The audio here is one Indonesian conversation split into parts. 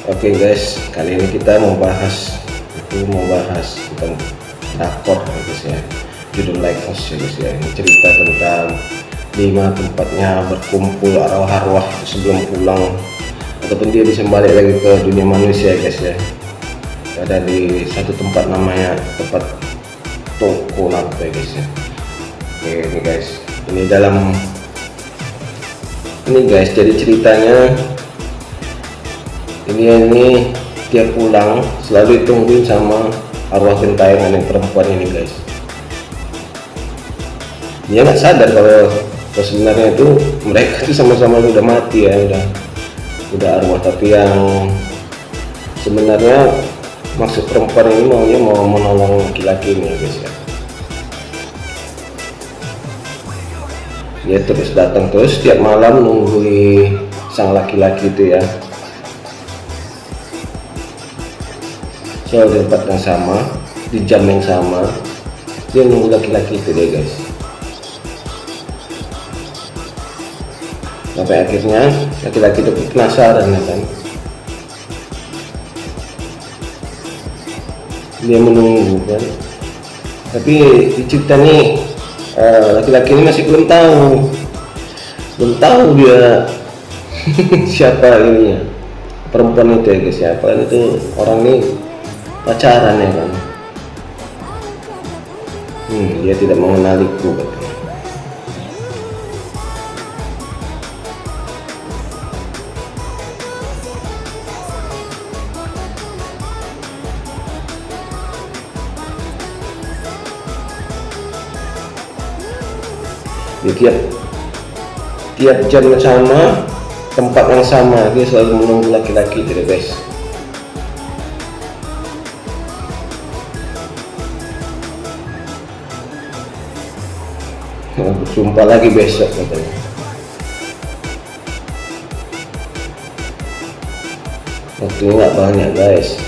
Oke guys, kali ini kita mau bahas tentang drakor ya guys ya. Judul Lighthouse ya guys ya. Ini cerita tentang 5 tempatnya berkumpul arwah-arwah sebelum pulang ataupun dia bisa balik lagi ke dunia manusia ya guys ya. Ada di satu tempat namanya tempat Toko Naga ya guys ya. Oke ini guys, ini guys, jadi ceritanya ini dia pulang selalu ditungguin sama arwah gentayangan yang perempuan ini guys. Dia nggak sadar kalau sebenarnya itu mereka itu sama-sama udah mati ya, udah arwah, tapi yang sebenarnya maksud perempuan ini mau menolong laki-laki ini ya guys ya. Dia terus datang terus tiap malam nungguin sang laki-laki itu ya, selalu di tempat yang sama, di jam yang sama, dia nunggu laki-laki itu deh guys. Sampai akhirnya laki-laki itu penasaran ya kan, dia menunggu kan, tapi di cerita nih laki-laki ini masih belum tahu dia siapa ininya, perempuan itu ya guys, siapa itu orang ini pacaran ya kan. Dia tidak mengenaliku katanya. Di tiap jam yang sama, tempat yang sama, dia selalu menunggu laki-laki itu guys. Berjumpa lagi besok katanya. Waktunya nggak banyak guys.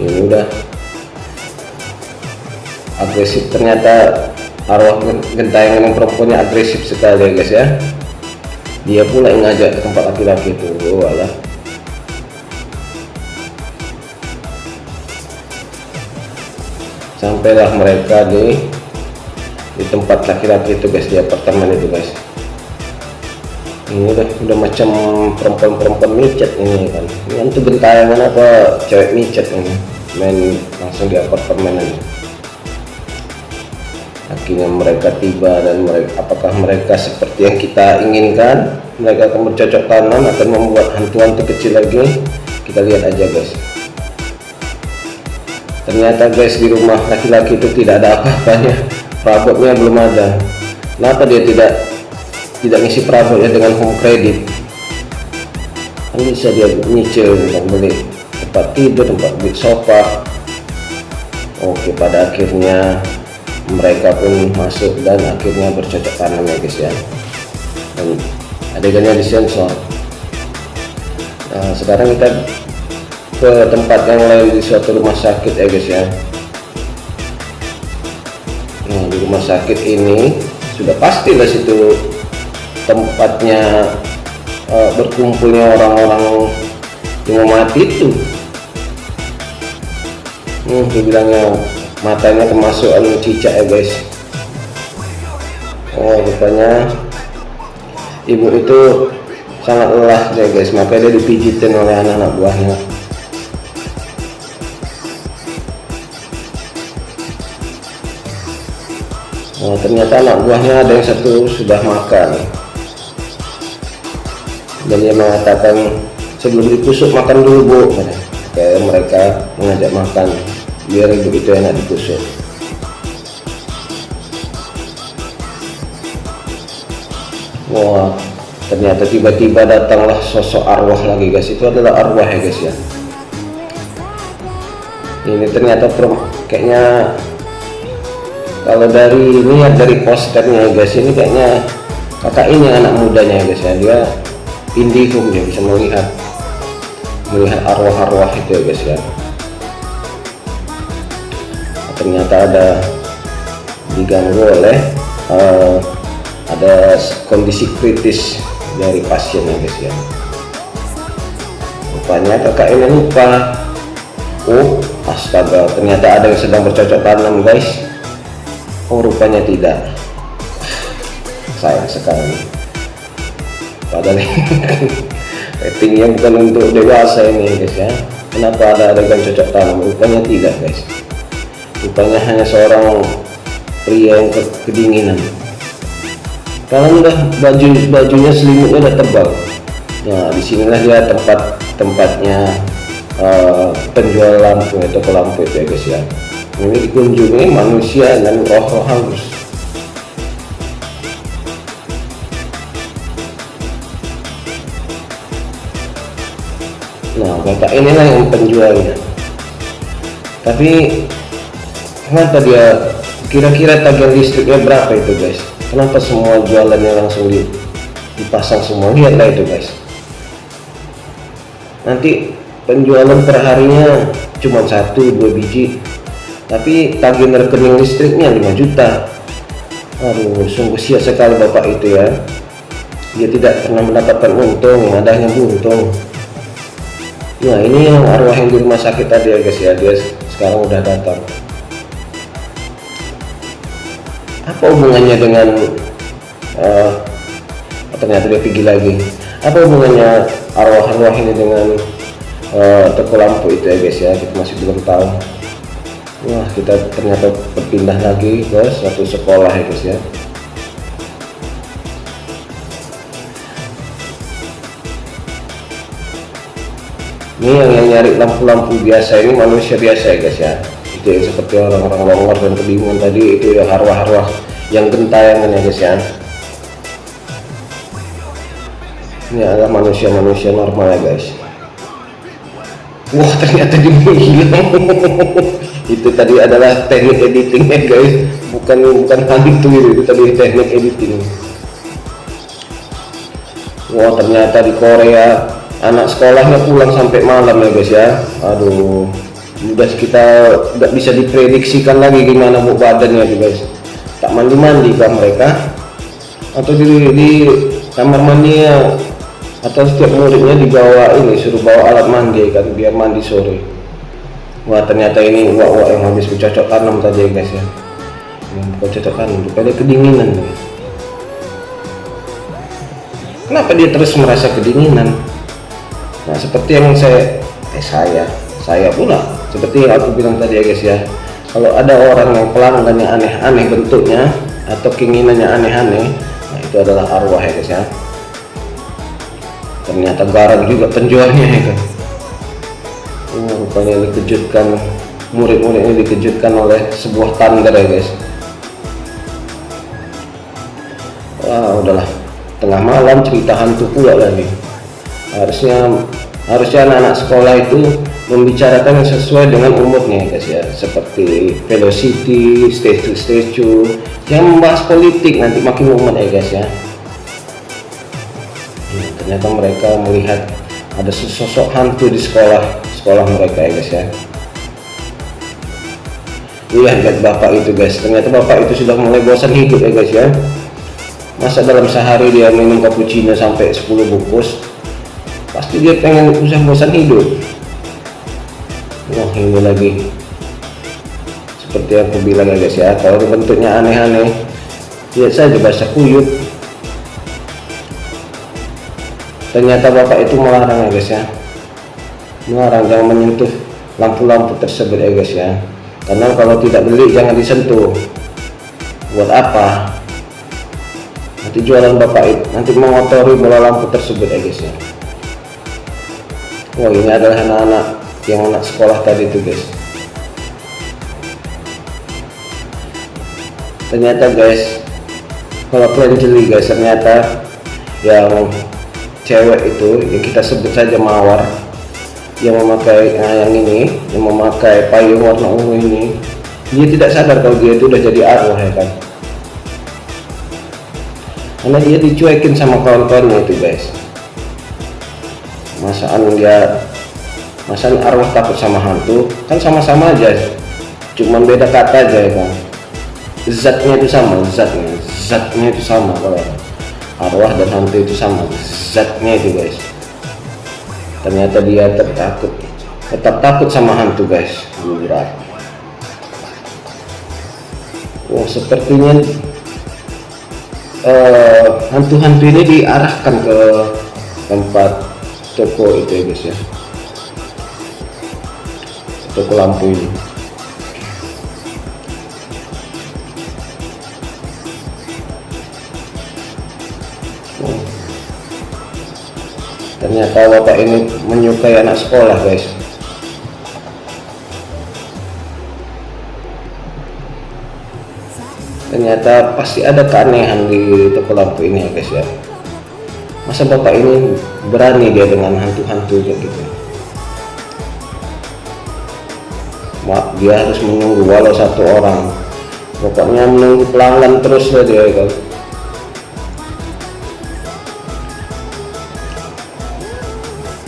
Ini udah agresif, ternyata arwah gentayangan yang perempuannya agresif sekali ya guys ya. Dia pula yang ngajak ke tempat laki-laki itu. Walah. Sampailah mereka di tempat laki-laki itu guys, di apartemen itu guys. Ini udah macam perempuan micet ini kan. Ini tuh gentayangan apa cewek micet ini, main langsung di apartemen ini. Akhirnya mereka tiba, dan apakah mereka seperti yang kita inginkan? Mereka akan bercocok tanam, akan membuat hantu-hantu kecil lagi. Kita lihat aja guys. Ternyata guys, di rumah laki-laki itu tidak ada apa-apanya, perabotnya belum ada. Kenapa dia tidak ngisi perabotnya dengan home credit? Kan bisa dia nyicil dan beli tempat tidur, tempat beli sofa. Oke, pada akhirnya mereka pun masuk dan akhirnya bercocok tanam ya guys ya. Dan adegannya disensor. Nah, sekarang kita ke tempat yang lain, di suatu rumah sakit ya guys ya. Nah, di rumah sakit ini sudah pastilah situ tempatnya berkumpulnya orang-orang yang mau mati itu. Dibilangnya matanya kemasukan cicak ya guys. Oh, rupanya ibu itu sangat lelah ya guys, makanya dia dipijitin oleh anak-anak buahnya. Oh, ternyata anak buahnya ada yang satu sudah makan, dan dia mengatakan sebelum ditusuk makan dulu bu. Kayak mereka mengajak makan biar ibu itu enak ditusuk. Wah, ternyata tiba-tiba datanglah sosok arwah lagi guys. Itu adalah arwah ya guys ya. Ini ternyata kayaknya kalau dari posternya ya guys, ini kayaknya kakak ini anak mudanya ya guys ya. Dia indigo, dia bisa melihat arwah-arwah itu ya guys ya. Ternyata ada diganggu oleh ada kondisi kritis dari pasiennya guys ya. Rupanya kakak ini lupa. Oh astaga, ternyata ada yang sedang bercocok tanam guys. Oh rupanya tidak. Sayang sekali, padahal ratingnya bukan untuk dewasa ini guys ya. Kenapa ada adegan cocok tanam? Rupanya tidak guys, rupanya hanya seorang pria yang kedinginan. Kalau udah bajunya selimutnya udah tebal. Nah disinilah dia tempatnya penjual lampu atau toko lampu itu ya guys ya. Ini dikunjungi manusia dan roh-roh halus. Nah bapak inilah yang penjualnya. Tapi kenapa dia, kira-kira tagihan listriknya berapa itu guys? Kenapa semua jualannya langsung dipasang semua? Lihatlah itu guys. Nanti penjualan perharinya cuma 1-2 biji, tapi tagihan rekening listriknya 5 juta. Aduh sungguh sia sekali bapak itu ya. Dia tidak pernah mendapatkan untung, yang adanya buntung. Nah ini yang arwah yang di rumah sakit tadi ya guys ya, dia sekarang udah datang. Apa hubungannya dengan ternyata dia pergi lagi. Apa hubungannya arwah-arwah ini dengan toko lampu itu ya guys ya, kita masih belum tahu. Wah kita ternyata berpindah lagi ke suatu sekolah ya guys ya. Ini yang nyari lampu-lampu biasa ini manusia biasa ya guys ya. Itu yang seperti orang-orang longor dan kebingungan tadi, itu ya arwah-arwah yang gentayangan ya guys ya. Ini adalah manusia-manusia normal ya guys. Wah ternyata dia menghilang. Itu tadi adalah teknik editingnya guys, bukan hantu itu tadi teknik editing. Wah ternyata di Korea anak sekolahnya pulang sampai malam ya guys ya. Aduh udah kita nggak bisa diprediksikan lagi gimana bu badannya guys. Tak mandi-mandi kan mereka, atau di kamar mandinya, atau setiap muridnya dibawa ini, suruh bawa alat mandi kan biar mandi sore. Wah ternyata ini uak-uak yang habis bercocok tanam tadi ya guys ya. Bercocok tanam supaya kedinginan guys. Kenapa dia terus merasa kedinginan? Nah seperti yang saya pula seperti yang aku bilang tadi ya guys ya, kalau ada orang yang pelanggannya aneh-aneh bentuknya atau keinginannya aneh-aneh, nah itu adalah arwah ya guys ya. Ternyata garang juga penjualnya ya kan. Rupanya dikejutkan, murid-murid ini dikejutkan oleh sebuah tanda ya guys. Wah udahlah, tengah malam cerita hantu pula lagi. Harusnya anak-anak sekolah itu membicarakan yang sesuai dengan umurnya guys ya, seperti velocity, stage to stage 2, yang membahas politik nanti makin mumet ya guys ya. Ternyata mereka melihat ada sosok hantu di sekolah mereka ya guys ya. Lihat bapak itu guys, ternyata bapak itu sudah mulai bosan hidup ya guys ya. Masa dalam sehari dia minum cappuccino sampai 10 bungkus, pasti dia pengen bosan hidup. Wah ini lagi seperti yang aku bilang ya guys ya, kalau bentuknya aneh-aneh lihat saja bahasa kuyup. Ternyata bapak itu melarang ya guys ya, melarang jangan menyentuh lampu-lampu tersebut ya guys ya, karena kalau tidak beli jangan disentuh. Buat apa? Nanti jualan bapak itu nanti mengotori bola lampu tersebut ya guys ya. Wah ini adalah anak-anak yang anak sekolah tadi itu guys. Ternyata guys, kalau kalian jeli guys, ternyata yang cewek itu yang kita sebut saja mawar, yang memakai yang memakai payung warna ungu ini, dia tidak sadar kalau dia itu udah jadi arwah ya kan, karena dia dicuekin sama kawan-kawannya itu guys. Masaan arwah takut sama hantu kan sama-sama aja, cuman beda kata aja ya kan. Zatnya itu sama. Kalau arwah dan hantu itu sama zatnya itu guys. Ternyata dia tetap takut sama hantu guys. Berat. Oh, sepertinya hantu-hantu ini diarahkan ke tempat toko itu ya guys ya, toko lampu ini. Ternyata bapak ini menyukai anak sekolah guys. Ternyata pasti ada keanehan di toko lampu ini ya guys ya. Masa bapak ini berani dia dengan hantu-hantunya gitu. Dia harus menunggu walau satu orang. Pokoknya menunggu pelanggan terus ya dia kan.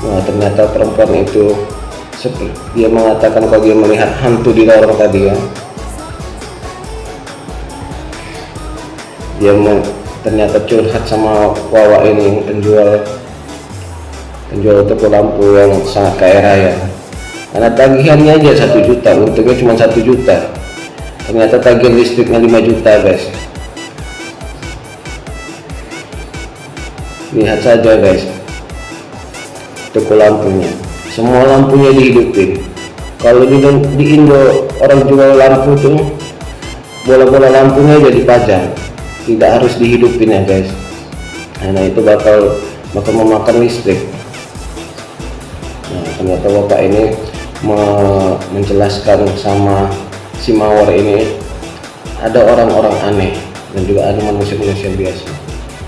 Nah, ternyata perempuan itu dia mengatakan kalau dia melihat hantu di lorong tadi ya. Dia ternyata curhat sama Wawa ini, penjual toko lampu yang sangat kaya raya. Karena tagihannya aja 1 juta, untungnya cuma 1 juta. Ternyata tagihan listriknya 5 juta guys. Lihat saja guys, toko lampunya, semua lampunya dihidupin. Kalau di Indo orang jual lampu tuh bola-bola lampunya jadi dipajang, tidak harus dihidupin ya guys. Nah itu bakal memakan listrik. Nah ternyata bapak ini menjelaskan sama si mawar ini ada orang-orang aneh dan juga ada manusia-manusia biasa.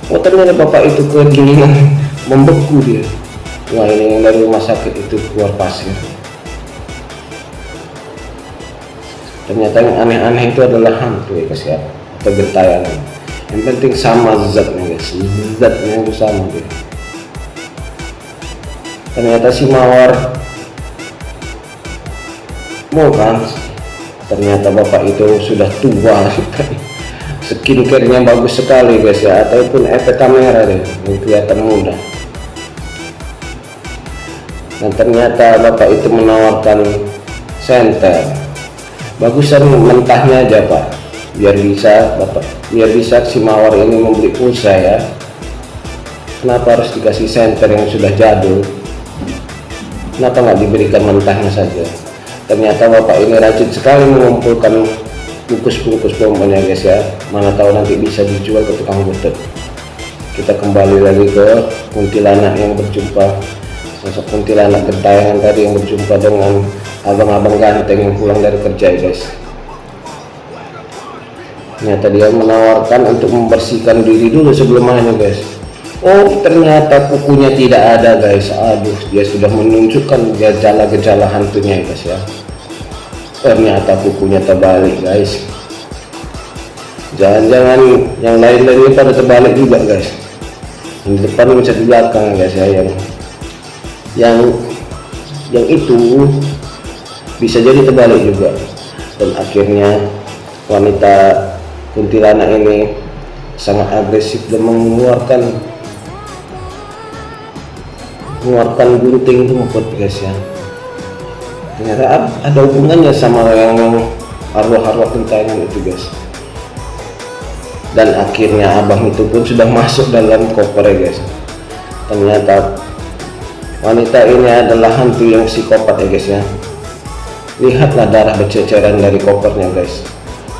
Oh ternyata bapak itu kedinginan, membeku dia. Wah ini dari rumah sakit itu keluar pasir. Ternyata yang aneh-aneh itu adalah hantu ya guys ya, atau gentayangan. Yang penting sama zatnya guys, zatnya itu sama gitu. Ternyata si mawar mau kan, ternyata bapak itu sudah tua sekali. Skincare-nya bagus sekali guys ya, ataupun efek kamera deh yang kelihatan muda. Dan ternyata bapak itu menawarkan senter. Bagusan mentahnya aja pak, biar bisa si mawar ini membeli pulsa ya. Kenapa harus dikasih senter yang sudah jadul? Kenapa nggak diberikan mentahnya saja? Ternyata bapak ini rajin sekali mengumpulkan bungkus-bungkus bomnya guys ya. Mana tahu nanti bisa dijual ke tukang butut. Kita kembali lagi ke kuntilanak yang berjumpa, sosok kuntilanak gentayangan tadi yang berjumpa dengan abang-abang ganteng yang pulang dari kerja ya guys. Ternyata dia menawarkan untuk membersihkan diri dulu sebelum main guys. Oh ternyata kukunya tidak ada guys. Aduh, dia sudah menunjukkan gejala-gejala hantunya ya guys ya. Ternyata kukunya terbalik guys. Jangan-jangan yang lain-lainnya pada terbalik juga guys. Yang depan bisa di belakang guys ya. Yang itu bisa jadi terbalik juga. Dan akhirnya wanita kuntilanak ini sangat agresif dan mengeluarkan gunting rumput guys ya. Ternyata ada hubungannya sama yang arwah-arwah gentayangan itu guys. Dan akhirnya abang itu pun sudah masuk dalam koper ya guys. Ternyata wanita ini adalah hantu yang psikopat ya guys ya. Lihatlah darah berceceran dari kopernya guys.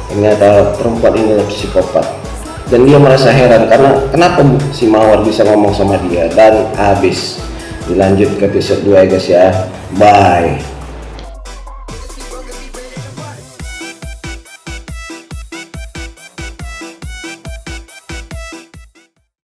Ternyata perempuan ini adalah psikopat. Dan dia merasa heran karena kenapa si mawar bisa ngomong sama dia. Dan habis. Dilanjut ke episode 2 ya guys ya. Bye.